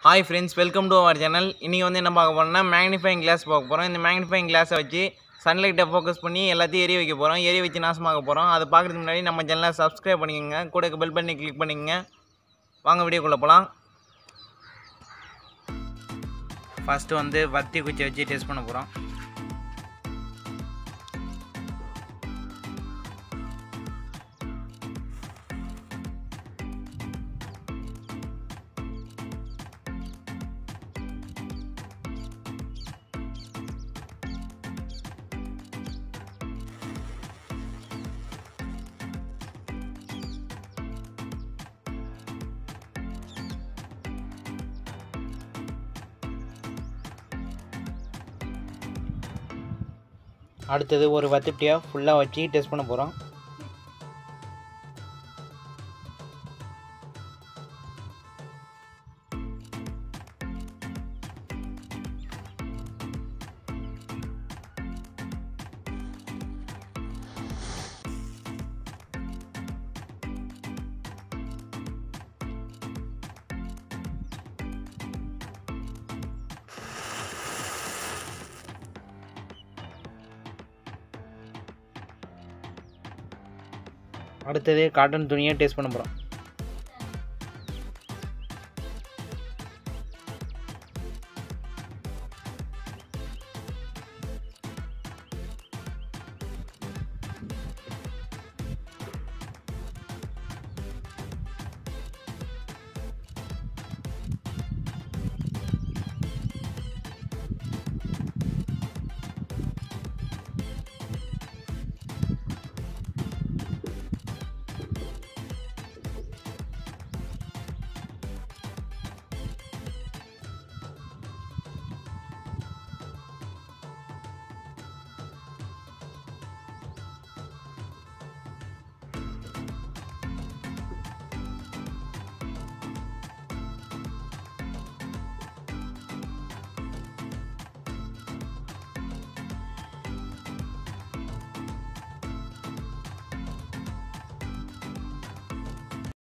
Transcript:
Hi friends, welcome to our channel. இன்னைக்கு வந்து என்ன பார்க்க போறோம்னா magnifying glass பார்க்க போறோம். இந்த magnifying glass வச்சு sunlight ஃபோக்கஸ் பண்ணி எல்லாத்தையும் எரிய வைக்க போறோம். எரிய வச்சு நாசமாக்க போறோம். அதை பார்க்கிறதுக்கு முன்னாடி நம்ம சேனலை subscribe பண்ணிக்கங்க. கூட பெல் பட்டனை கிளிக் பண்ணிக்கங்க. வாங்க வீடியோக்குள்ள போலாம். ஃபர்ஸ்ட் வந்து வத்தி குச்சி வச்சு டெஸ்ட் பண்ண போறோம். அடுத்தது ஒரு வத்திட்டியா ஃபுல்லா வச்சு டெஸ்ட் பண்ண போறோம். அடுத்தது காட்டன் துணியை டெஸ்ட் பண்ண போறோம்.